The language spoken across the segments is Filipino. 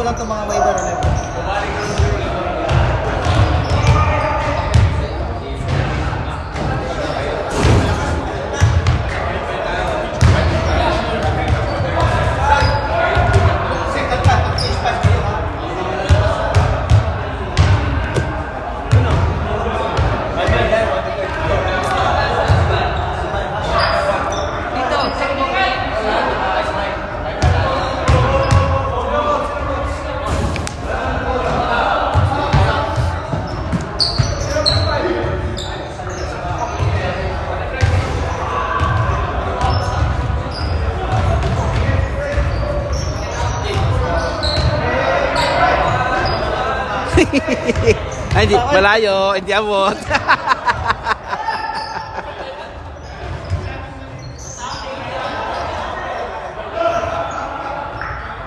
ko lang itong mga waiver na ito. Ay, hindi, malayo, hindi abot.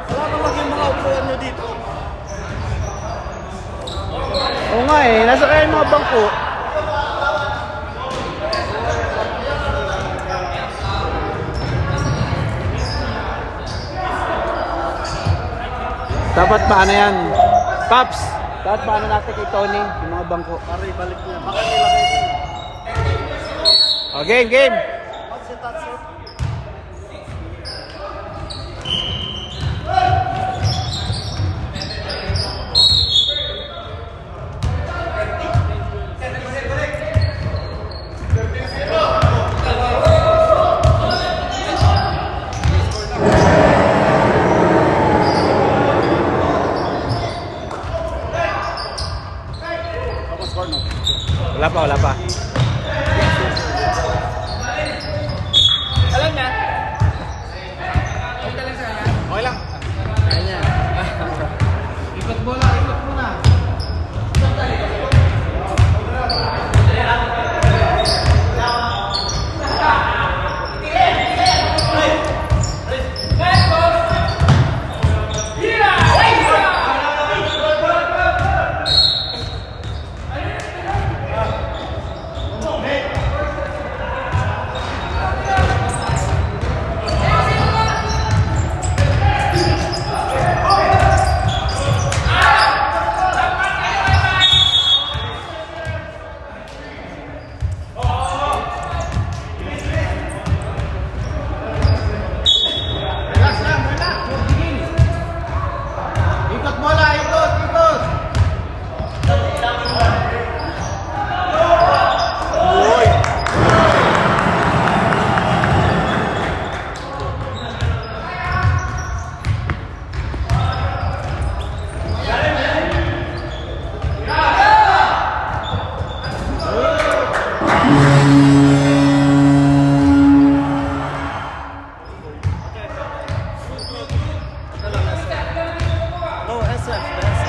Wala ka maging mga upuan nyo dito. Oo nga eh, nasa kaya mga bangko. Dapat paano yan? Paps! Dapat paano natin kay Tony? Yung mga bangko. Para ibalik niya. Baka nilagay ko. Oh, game, game! What's it, that's it? Wala pa, wala pa. Alam na? Okay lang sana. Okay lang. Kaya niya. Ikot bola, ikot muna. Ikot bola, ikot, ikot. Uy. No, SF, SF.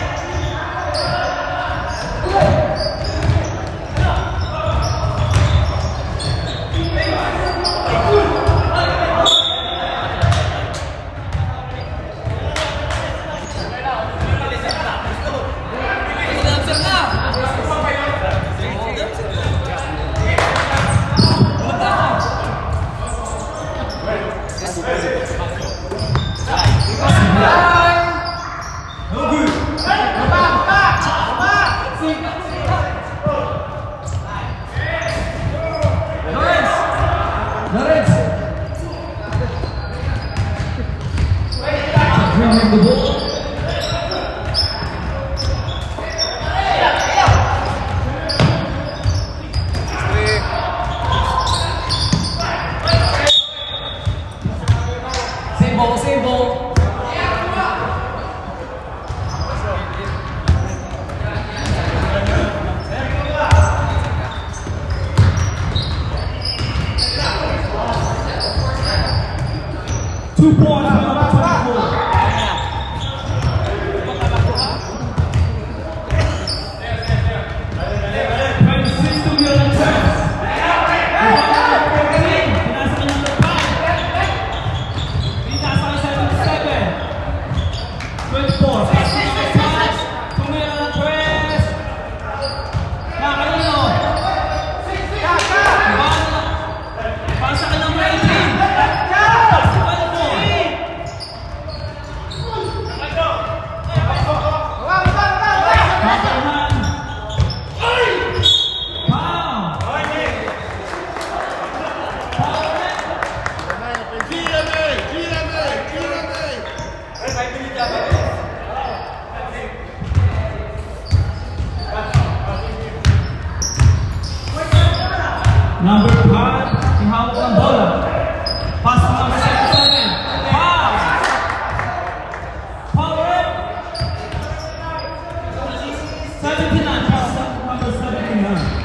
Number 5, si hawak ng bola. Pass to number 77. Foul! Foul rep. 79. Pass to number 79.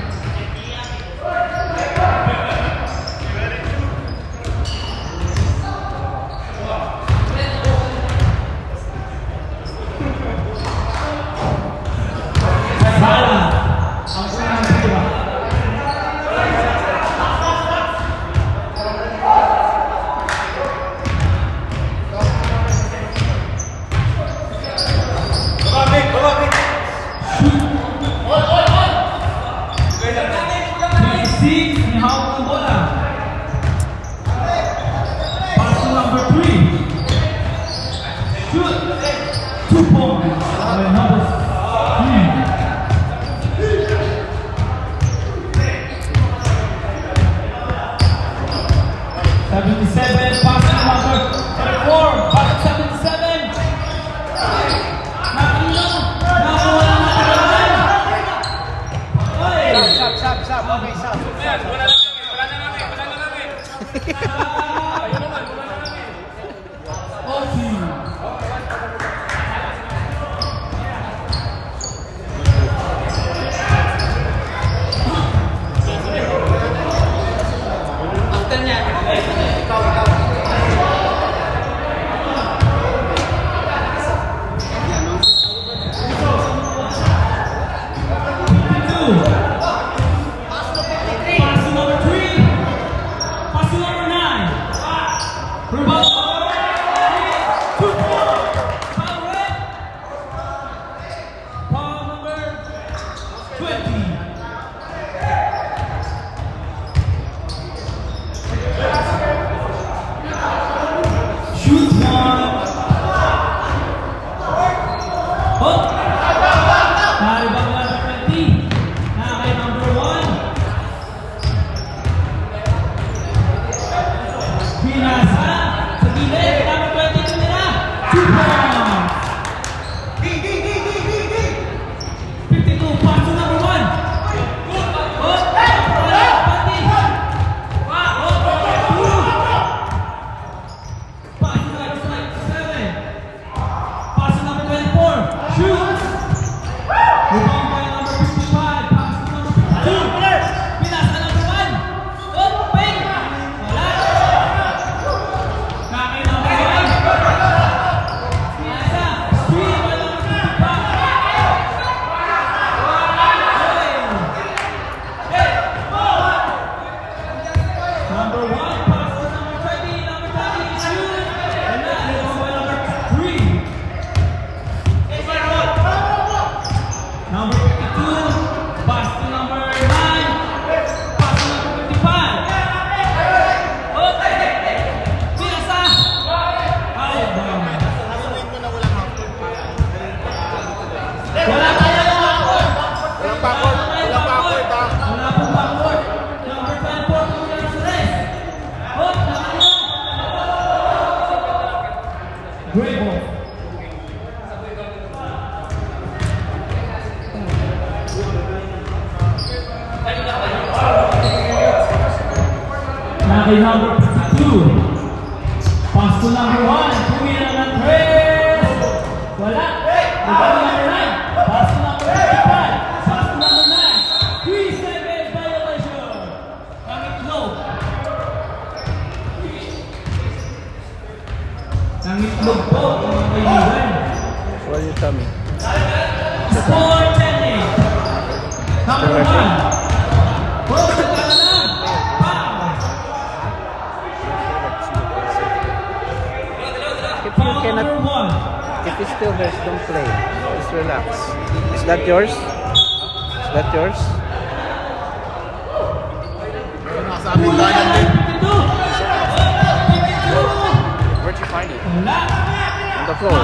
Kay number 52. Pass to number 1. Tumira ng 3. Wala. Number 9. Pass to number 55. Pass to number 9. 3 seconds violation. Coming low. Coming low po. Mga kaibigan. What you tell me? Score 10. Number 1. Ball sa kanan. If you cannot, if it still hurts, don't play. Just relax. Is that yours? Is that yours? Where'd you find it? On the floor.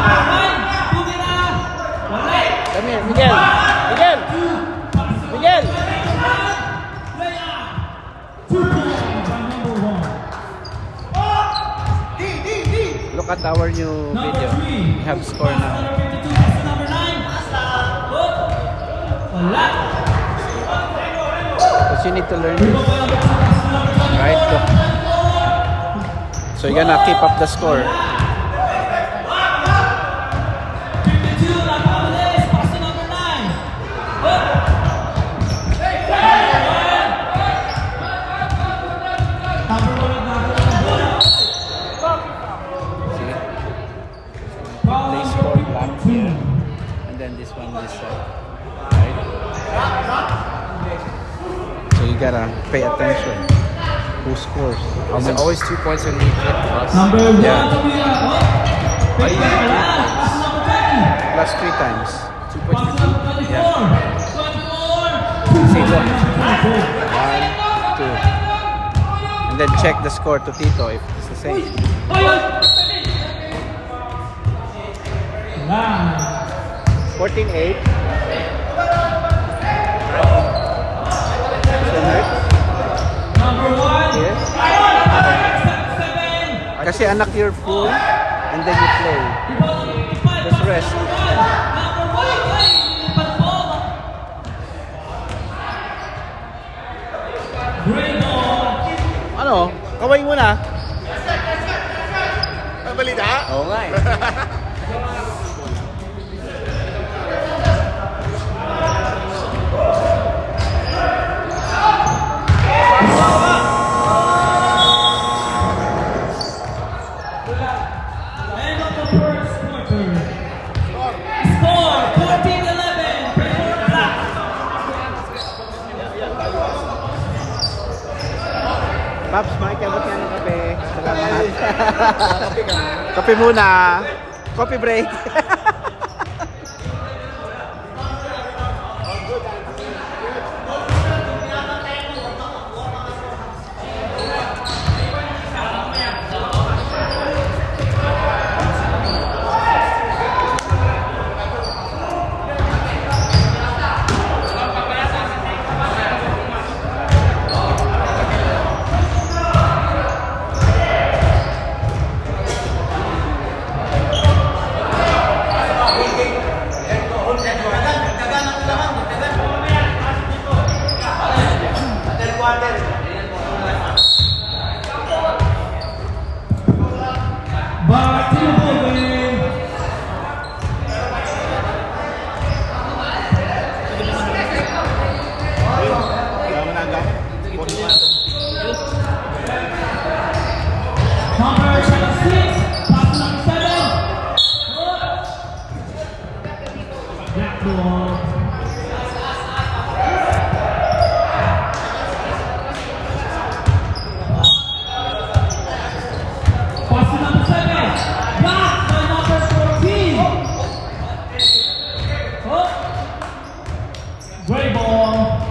Come here, Miguel. Miguel. Miguel. Look at our new video. We have score now. Because you need to learn this. Right? So you're gonna keep up the score. 52, napakabilis. Pass to number 9. See? They score black here. And then this one this side. Right? So you gotta pay attention. Who scores? How Is it many? always 2 points when you flip plus? Number 1 Yeah. to be pass to number 20. Plus 3 times. 2 points Pass to number 24. 24. See, look. 1, 2. And then check the score to Tito if it's the same. Nine. 14-8. Number 1. Yes. 7. Kasi anak you're full and then you play. Just rest. Number 1. Ay, lilipat po. Great ball. Ano? Kaway mo na. Balita? Oo nga eh. End of the first quarter. Score 14-11. Braymore Black. Paps, makikabot nga ng kape. Salamat. Kape muna. Coffee break. Back to the ballgame. Number 76, pass to number 7. Black ball. Pass to number 7. Blocked by number 14. Oh. Great ball.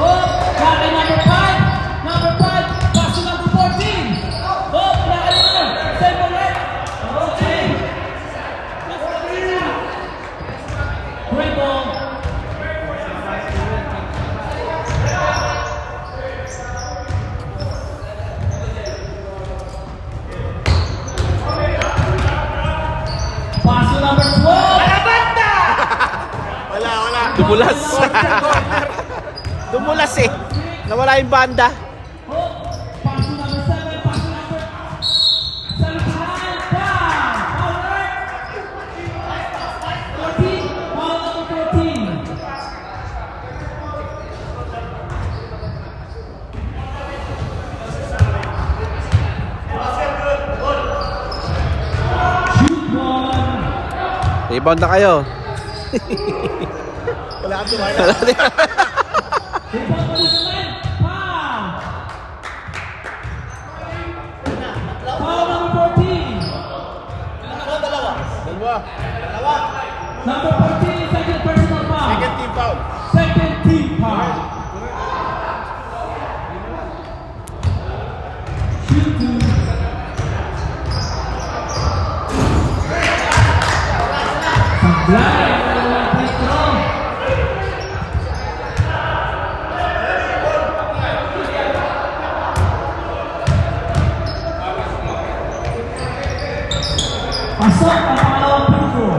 Oh, blocked by number 5. Number 5, pass to number 14. Oh, blocked by number. Save for red. Okay. Great ball. Pass to number 12. Dumulas. Dumulas eh. Nawala yung banda. Oh, pass to number 7. Pass to number 79. Foul. Foul right. 14. Foul number 14. Shoot one. Rebound na kayo. Wala kang tumala. Rebound by the line. Foul. Foul number 14. Dalawa. Number 14, second personal foul. Second team foul. Second team foul. Shoot two. Sablay. Free throw. Pasok ang pangalawang free throw.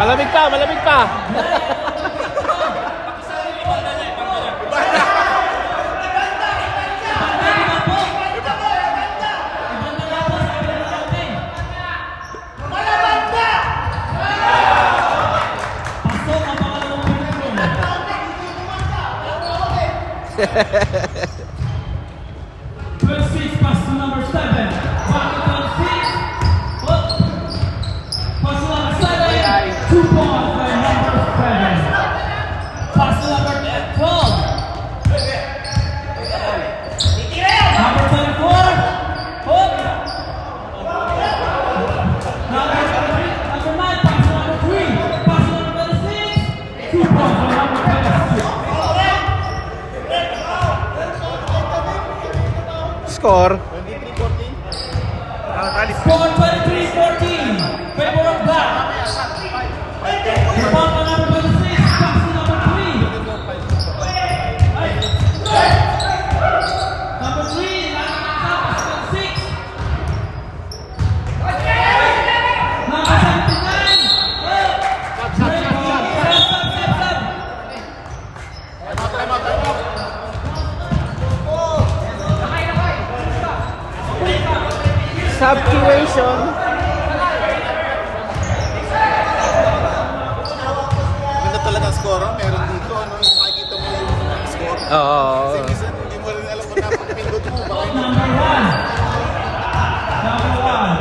Malamig pa, malamig pa. Pasok ang pangalawang minuto. 12-6, pass to number 7. Back to 12-6. Up. Pass to number 7. 2 points by number 7. Pass to number 12. Number 24. Up. Number 9, pass to number 3. Pass to number 26. 2 points by number 26. Score. Score 23-14. Favor of black. Rebound by number 26. Pass to number 3. Number 3. Pass to 6. Number 79. Substitution. Ganda talaga ang score, ah. Meron dito, ano, yung makikita mo yung score. Oo. Kasi minsan, hindi mo rin alam kung napapindot mo. Baka hindi Number 1. Number 1.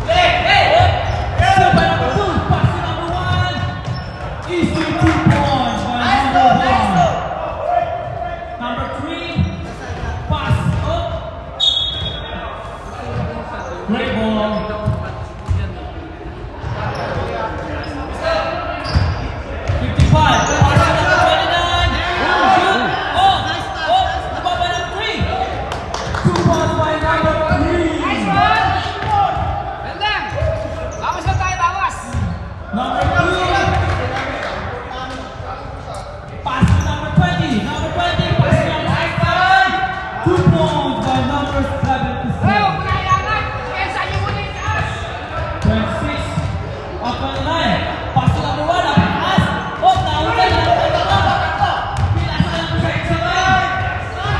Step by number 2. Pass to number 1. Easy 2 points by number 1. Number 3. Pass up. Great ball. 55. Pass to number 29. Shoot. Oh, above by number 3. 2 points by number 3. Gandang! Bawas lang tayo, bawas! Number 2. Pass to number 20. Number 20. Pass to number 7. 2 points by number 77. Huwag mo na ilangan! Kesa nyo muna yung taas! 26. Up on the line. Pass to number 1. Up and pass. Oh, nahulay na number 1. Pilas na number 77.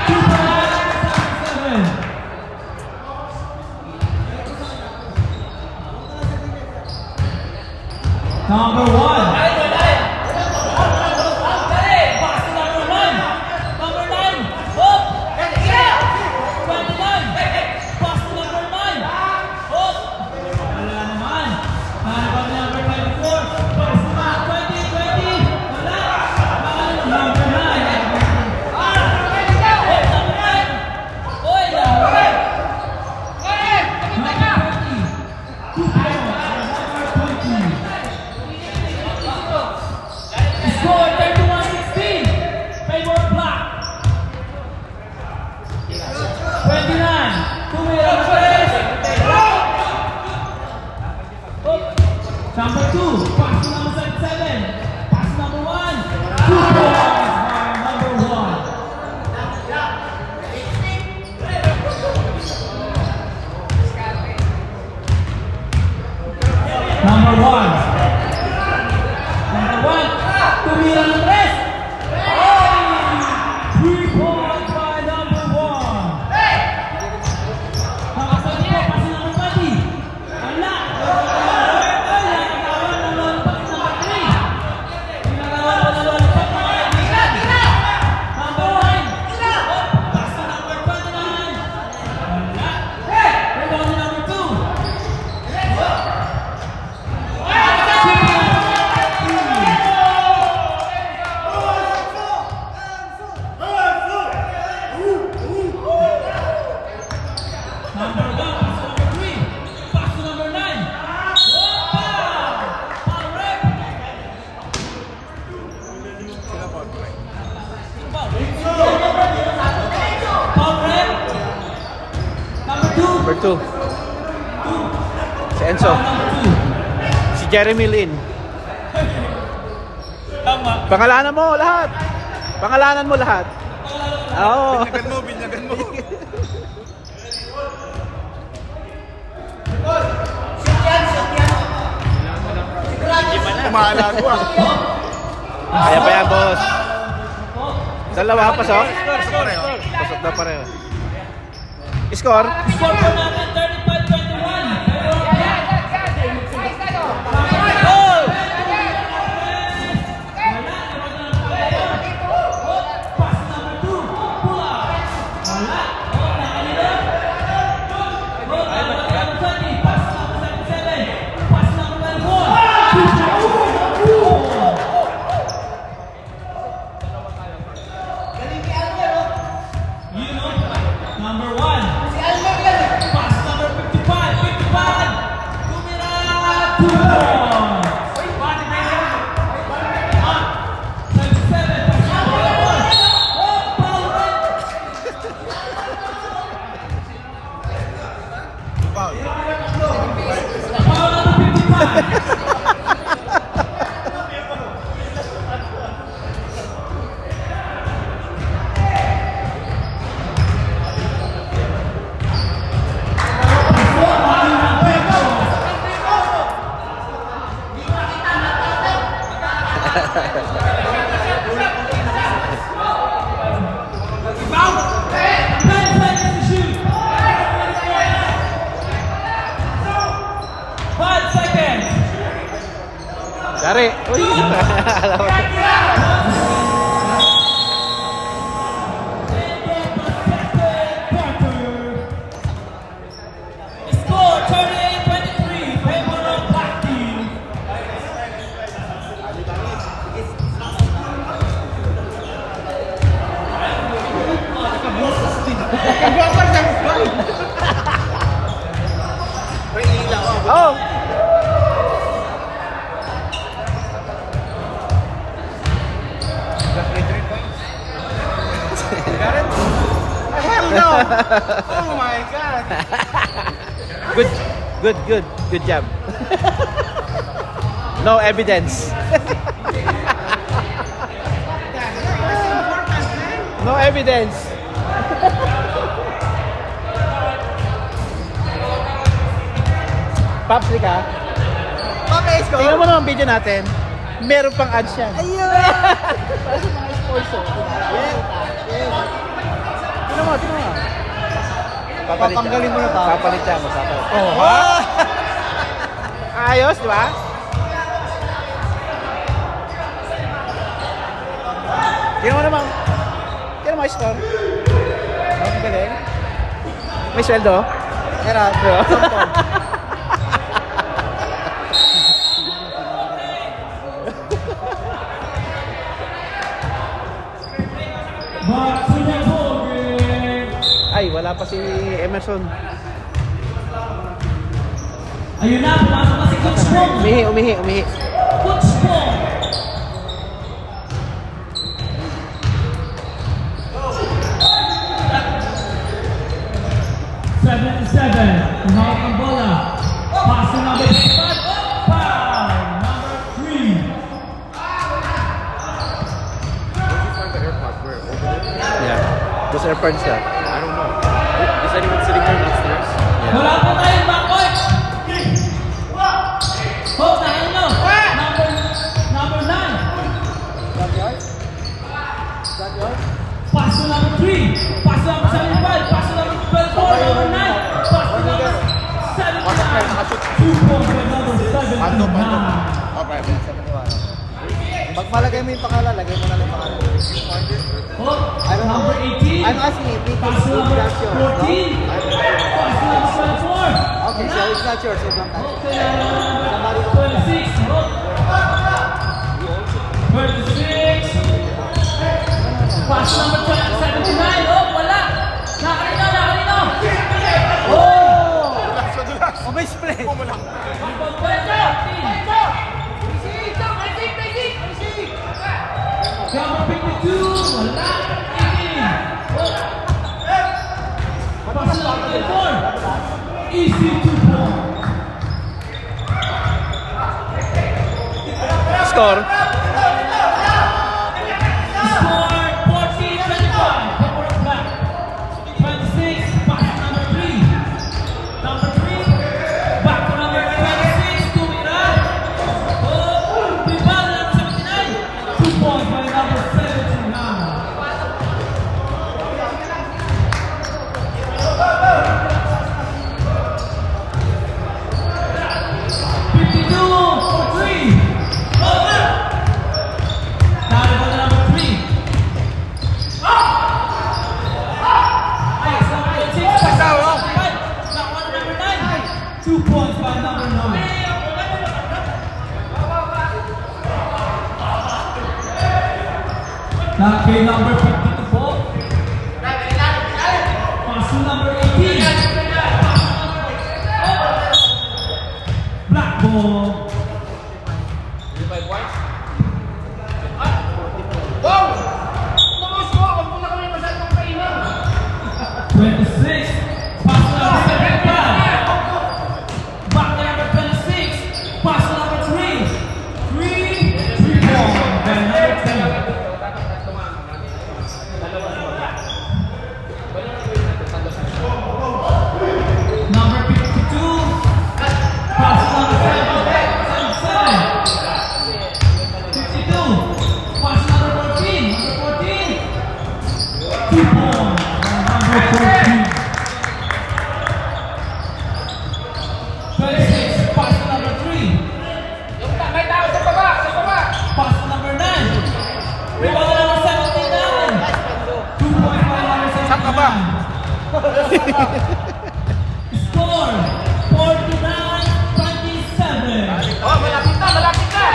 2 points by number 77. Number 1. Pass to number 9. Number 9. Up. 29. Pass to number 9. Up. Wala naman. Hanap ang number 24. Pass to number 20. Wala. Number 9. Number 9. Oy, number 20. 2 points. Number 20. Score 31-16. Favor of black. 29. 2 minutes. Number 2. Pass to number 77. Pass to number 1. 2 points by number 1. Number 1. Number 1. Tumira ng rest. 3 points by number 1. Nakasali po, pass to number 20. Wala. Nakagawa ng lollipop si number 3. Pinagawa ng lollipop ng kaibigan. Number 9. Pass to number 29. Wala. Rebound ni number 2. Number 1, pass to number 3. Pass to number 9. Foul rep. Foul rep. Number 2. Number 2. Si Enzo. Number 2. Si Jeremy Lin. Tama. Pangalanan mo lahat. Pangalanan mo lahat. Oo. binyagan mo. Shoot yan, shoot Kumahala ko ah. Kaya pa yan, boss. Dalawa, pasok. Score. Pasok na pareho. Score? Score po natin 35-21. Pass number 2. Pull up. Wala. Nakalila. Number 20. Pass number 77. Pass number 24. You know, number 1. Pass number 55. Tumira. 2 points. 77. Pass number 1. Foul number 55. Dari. Uy. Score 38-23, favor of black team. May ilaw ah. Oh. Hell no! Oh my God! Good job. No evidence. No evidence. Pops, ka? Okay, score. Tingnan mo naman video natin. Meron pang ads yan. Ayun! Para sa mga sponsor. Tingnan mo. Papanggalin mo na ba? Papalit siya, masapalit. Oh, Ayos, di ba? Tingnan mo naman. Tingnan mo yung score. Ang galing. May sweldo? Meron. Ay, wala pa si Emerson. Ayun na, pumasok na si Coach Pong. Umihi. Coach Pong. Mahal ang bola. Pass to number 85. Foul. Number 3. Yeah. Those AirPods na. I don't know. Is anyone sitting there downstairs? Wala po tayong backcourt. Hope na ano? Number 9. Pass to number 3. Pass to number 75. Pass to number 12. Number 9. Pass to number 7. 2 points for number 7. Pando. Okay. Pag malagay mo yung pangalan, lagay mo na lang pangalan. Number 18. I'm asking if it Pass is to number that's yours. 14. Pass to number 24. Okay, so it's not yours, so don't touch it. 26. 26. Pass number 79. Oh, wala. Nakalino. Oh! Oh, may split. Number 52. Wala. 18. Pass number 34. Easy 2 points. Score. Score 40-25. Favor of black. 26. Pass number 3. Number 3. Back to number 26. Tumira. Oh. Kay number 52 po. Pass to number 18. Black ball. Wow! Tumus mo! Huwag mo na kami masyadong kainin! 26. Pass to number 75. Back to number 26. Pass to number 3. 3 ball. And number 10. Number 52. Pass to number 7. 52. Pass to number 14. Number 14. 2 ball. And number 14. 26. Pass to number 3. May tao sa baba! Sa baba! Pass to number 9. Rebound number 79. 2 points by number 79. Saan ka ba? Score 49-27. Oh, malapit na! Malapit na!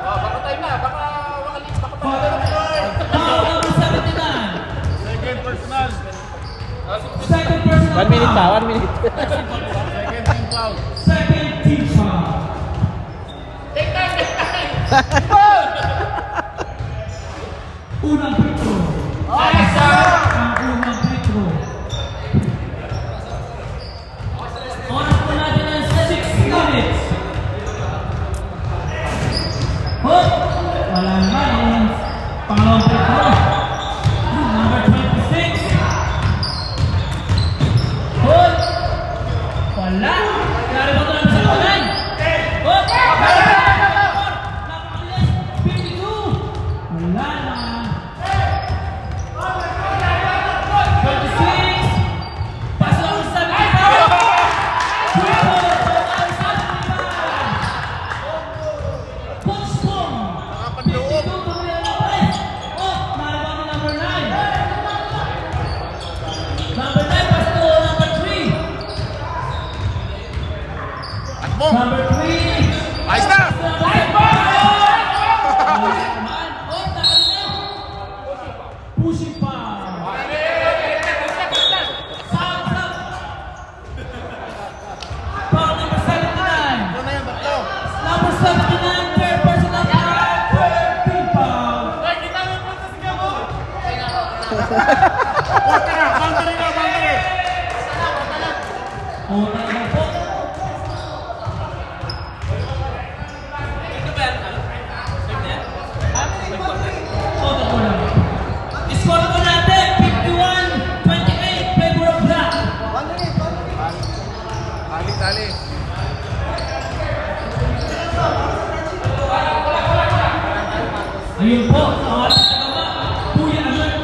Oh, baka tayo na! Baka Foul number 79. Second personal. Second personal 1 minute foul. pa, 1 minute. Second team foul. Second team foul. Take time! Take time! Unang free throw. Nice, sir! Ang unang free throw. Oras po natin ang 6 minutes. Hook! Wala naman ang pangalawang free throw. Number 26. Hook! Wala! Kaya mo ito naman sa kanan. Hook! Napakalias! 52! Wala na. 26. Pass lang sa 75. Coach Tom. Nakapanloob. 52 tuloy ang press. Oh, narabang ni number 9. Number 9, pass to number 3. At mo. Number 3. Ayos na! Pushing pa. Foul number 79. Ano na yan, tatlo? Number 79, third personal foul. Third team foul. Ay, kita mo po sa sigaw mo! Boundary na, boundary! O, talaga po. O, tatlo lang. Score po natin, 51-28, favor of Black. Tali. Ayun po, ang ating tagawa, Kuya Alert.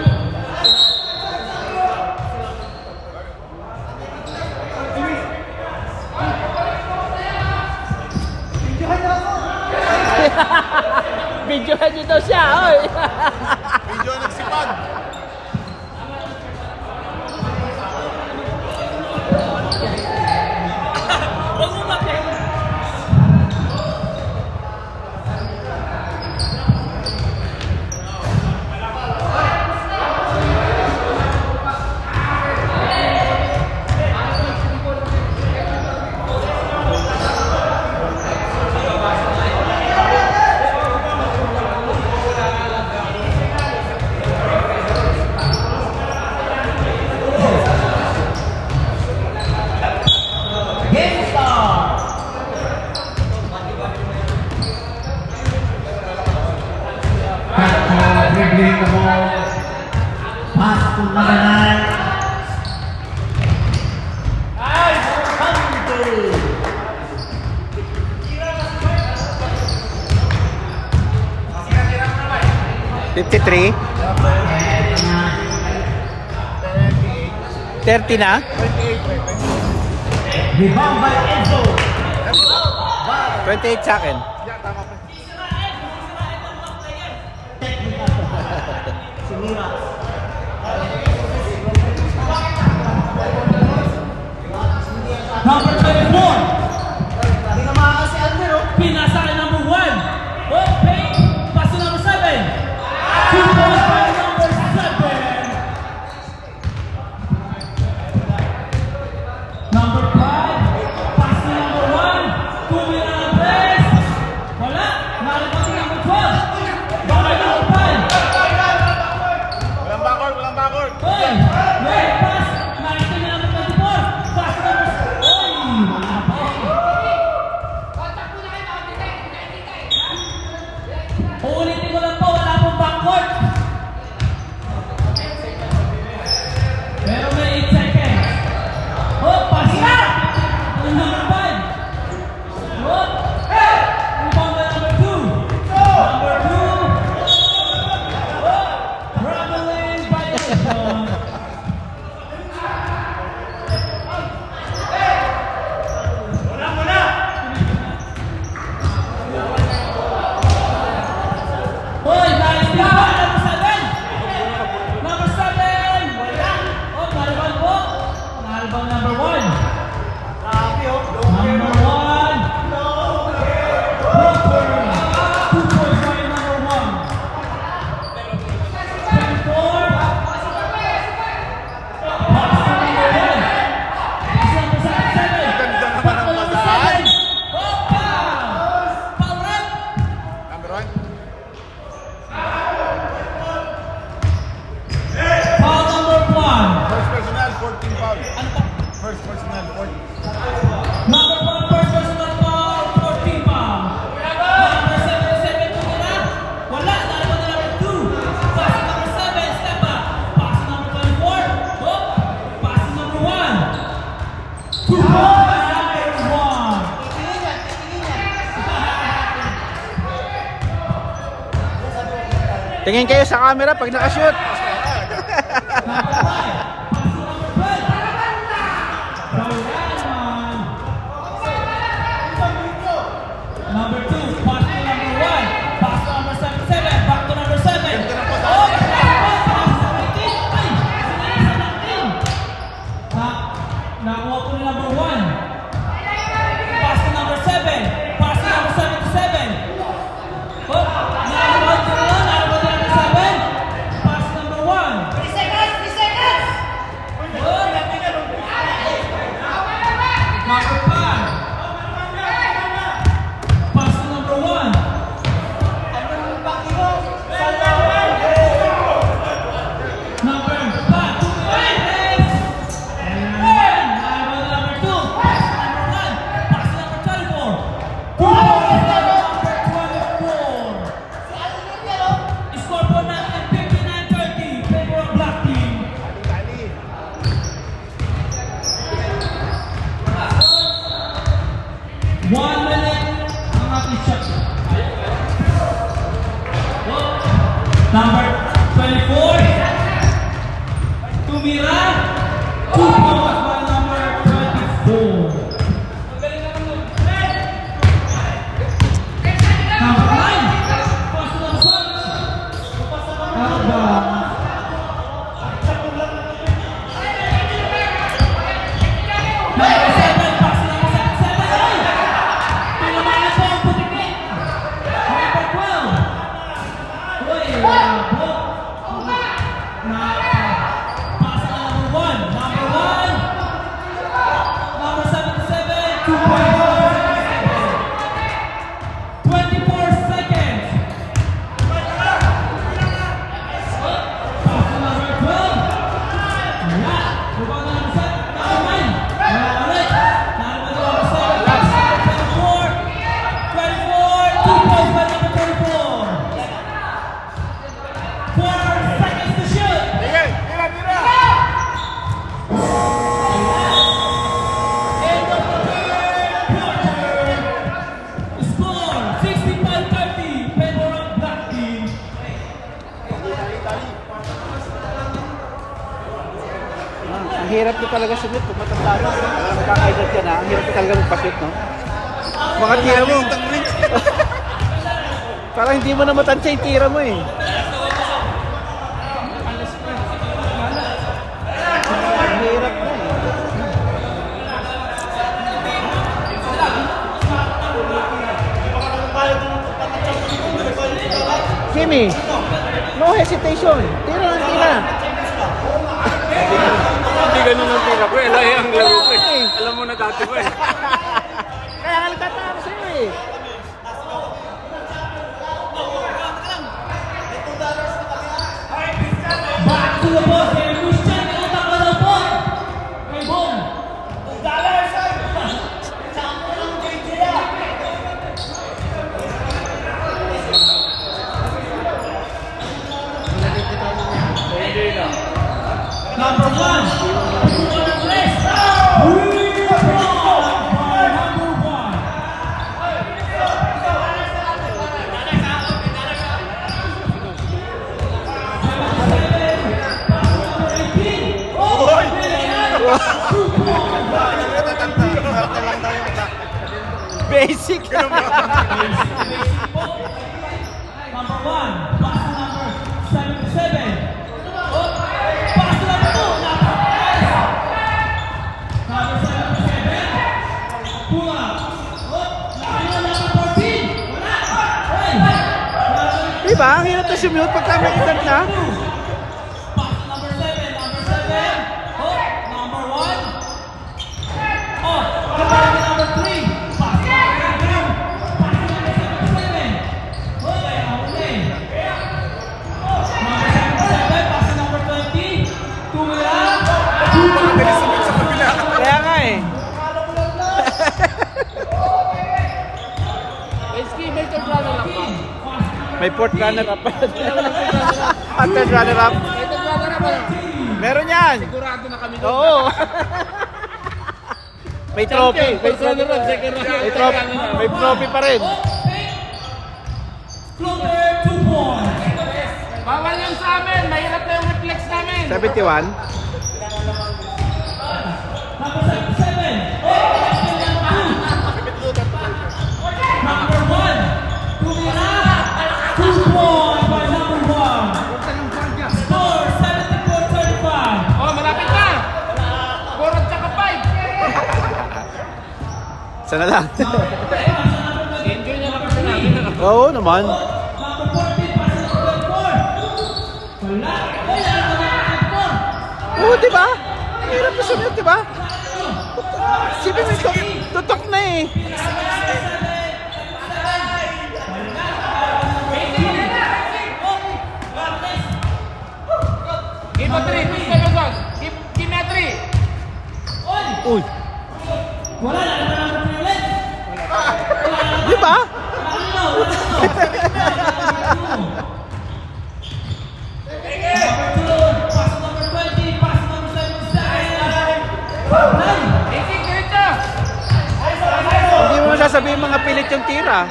Videohan nyo daw siya, oy. Medyo nagsipag. Huwag mo mati. Game start. Dribbling the ball. Pass to number 9. Hunter. 53? 30 na? Rebound by Enzo. 28 sa akin. Sinira. Number 24. Hindi na makakasi Almer, oh. Pinasa kay number 1. Tingin kayo sa camera pag nakashoot. Number 2, pass to number 1, pass to number 7, back to number 7. Oh, nakuha po ni number 1. Pass to number 7, pass to number 77. Oh, nakuha to number 7, pass to number 1. 3 seconds, 3 seconds. Oh, number 5. Pass to number 1. Number 5. Number 2. Pass to number 1. Pass to number 24. Number 24. Score po natin 59-30. Favor of Black Team. One minute ang ating shot. Number 24, tumira, 2 points by number 24. Number 9, pass to number 1. Number 7, pass to number 77. Ay! Pinamahan po ang putikit. Number 12. Uy, pass to number 1. Number 1. Number 77. 2 points. 24 seconds. Pass to number 12. Wala. Buka na number 7. Number 9. Wala ulit. Number 7. Pass to number 24. 24. 2 points by number 24. 4 seconds to shoot. End of the third quarter. Score 65-30. Favor of Black Team. Ang hirap ko talaga sumit kung matanda na. Magkakaedad ka na. Ang hirap ko talaga magpashoot, no? Mga tira mo. Parang hindi mo na matansya yung tira mo eh. Ang hirap na eh. Jimmy, no hesitation. Tira ng tira. Hindi ganun ang tira ko eh. Lahi ang laro ko eh. Alam mo na dati ko eh. Kaya halata ako sa'yo eh. Back to the ball. Kay Christian. Inutak na daw po. Kay Bong. Number 1. Number 1. Basic. Number 1. Pass to number 77. Oh, pass to number 2. Number 77. Pull up. Oh, number 14. Wala. Hey. Diba? Ang hirap na sumute pagka may edad na. Pass to number 7. Number 7. Oh, number 1. Oh, number 3. Pass to number 3. Pass to number 77. Oh, okay. Number 77. Pass to number 20. Tumira. Kaya nga eh. May fourth runner-up pa. At third runner-up. Meron yan. Sigurado na kami. Oo. May trophy. May trophy. May trophy pa rin. Floater 2 points. 71. Number 77. Number 1. Tumira. 2 points by number 1. Score 74-35. Oh, malapit na. 4 at saka 5. Sana lang. Enjoy niya lang kasi namin. Oo naman. Number 14, pass to number 24. Wala. Wala na Oo, di ba? Hirap na sunod, di ba? Sipin mo, tutok na eh. Give a 3. Please, Luzon. Give me a 3. Uy, Wala na number 3 ulit. di ba? Easy, diretso. Hindi mo sasabihin mga pilit yung tira.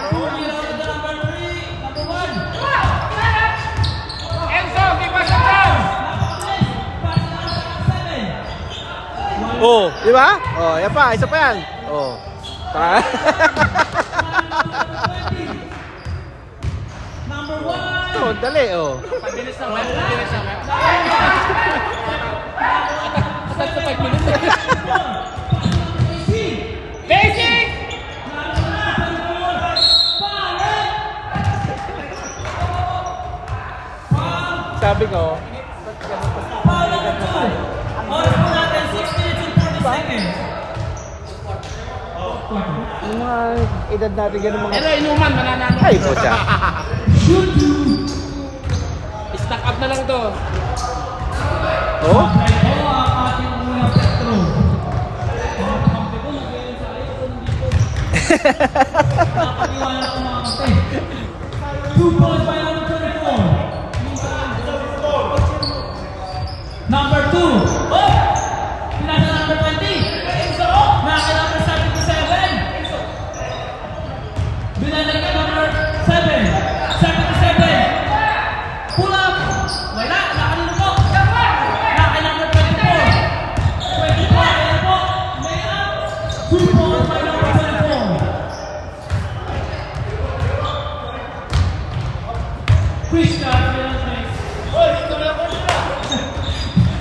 Enzo, give us a chance. Oo, di ba? Oh, yan pa, isa pa yan. Oh. Number 1. Oh, dali, oh. Pabilis na, man. Pabilis na, man. Atat sa 5 minutes. Basic! Sabi ko, Oras po natin 6 minutes and 40 seconds. yung mga edad natin ganun mga... Pero inuman, mananalo. Ay, pucha. Stack up na lang to. Oh? Ito ang ating unang Petro. Mga kampi ko, nag-iayos sa ayaw ko nandito. Nakapaniwala ko mga kampi. 2 points by number 24. Number 2. Oh! Pinasa number 20. Nakaka number 77. Binalag ka number 7. 77. Pull up. Wala. Nakalino po. Nakaka number 24. 24. Ayan po. May up. 2 points by number 24. Christian.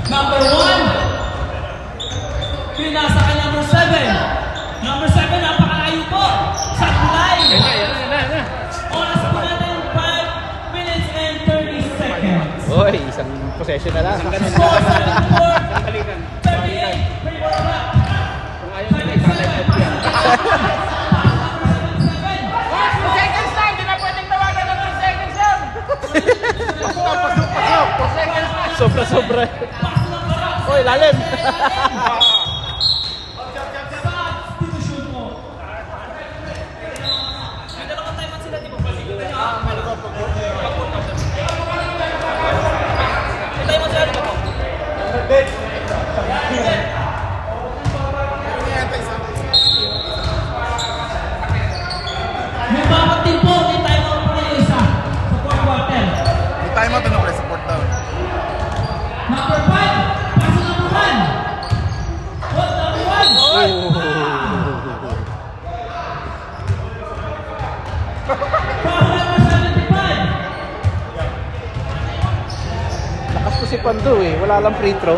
Number 1. Pinasa ka number 7. Number 7, napakalayo po. Sa line. Yan. Oras po natin 5 minutes and 30 seconds. Oy, isang possession na lang. Score 74, Balikan. 38. Pre-ball back. Kung ayaw nila, ikalagay ko yan. 2 seconds lang. Hindi na pwedeng tawagan ng 2 seconds yan. 2 seconds lang. Sobra-sobra. Oy, lalim. Substitution po. May dalawang time out sila, di ba? Time out sila, di ba po? May bawat team po, may time out po kayo isa sa 4th quarter. May time out, ano pre, support daw. Number 5, pass to number 1. What, number 1? Pass number 75. Lakas ko si Pando eh. Wala lang free throw.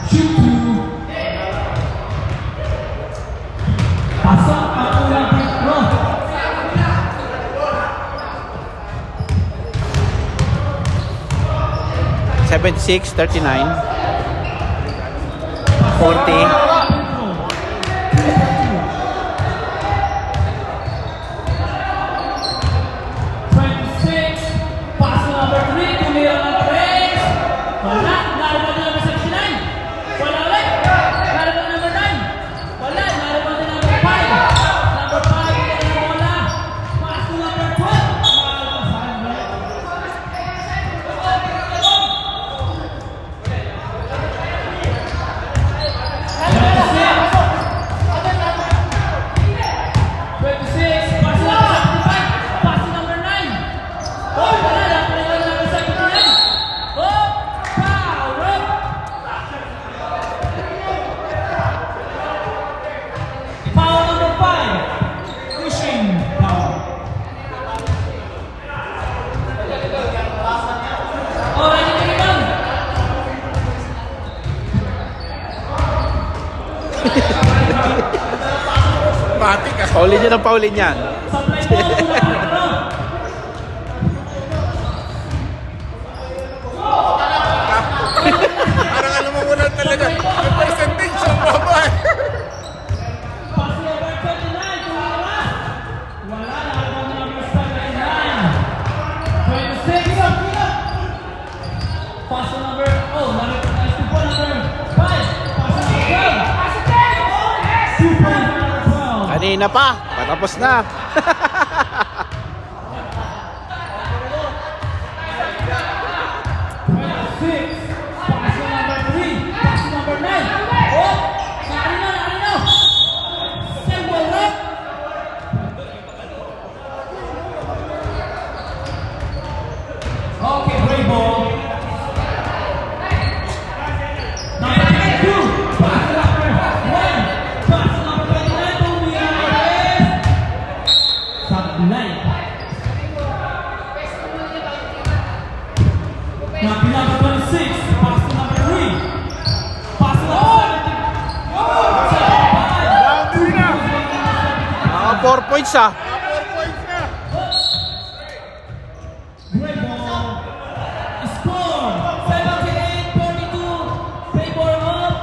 Shoot 2. Pasok ang unang free throw. $76, $39, $40. 26. Pass to number 3. Tumira ng 3. Wala. Naribad na number 79. Wala ulit. Naribad na number 9. Wala. Naribad na number 5. Number 5. Hindi na wala. Pass to number 12. automatic ah. Paulin yan ang paulin yan. Supply ball to number 12. Parang alam mo muna talaga, yung percentage ang baba eh. Pass number 29 to Wala. Wala na ang number 79. 26. Pass number, number 5. Pass number 12. 2 points number 12. Kanina pa, patapos na. 26. Pass number 3. Pass number 9. Oh! Nakalina. Simple left. Okay, great ball. Number 22. Pass number 1. Pass number 29 to Miares. Sablay. Number 26. Pass to number 3. Pass to number 75. 4 points ah. 4 points na. Great ball. Score 78-42. Play ball up.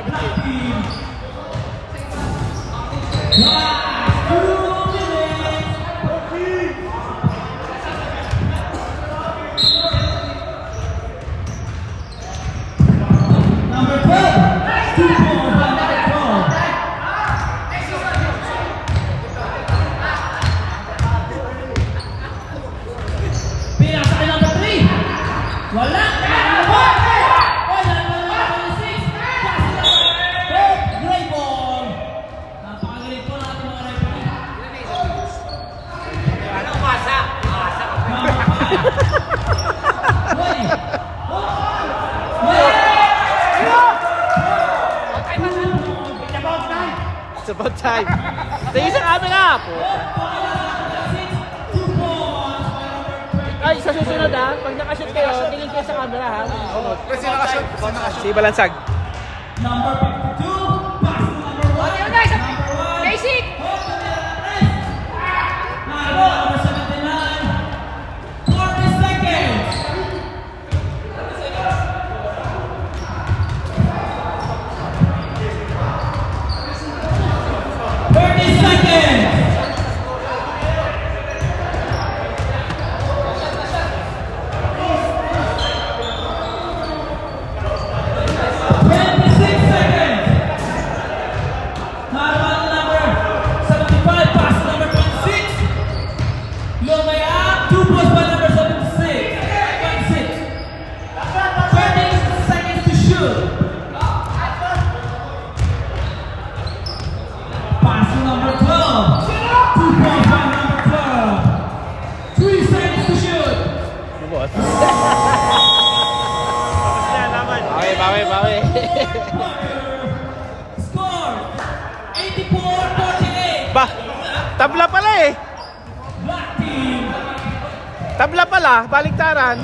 Black team. Last 2 minutes. Number 12. 2 points by number 12. Pinasa kay number 3. Wala. Great ball. Napakagaling po natin mga referee. Ano masa? Hoy! It's about time. Tingin sa camera. Ay, sa susunod ha, pag nakashoot kayo, tingin kayo sa camera ha. Kasi nakashot. Si Balansag. Number 52. Pass to number 1. Number 1. Basic! Number 79. 40 seconds. Pass to number 12. 2 points by number 12. 3 seconds to shoot. Bawi. Score 84-48. Ba, tabla pala eh. Black team. Tabla pala, baliktaran.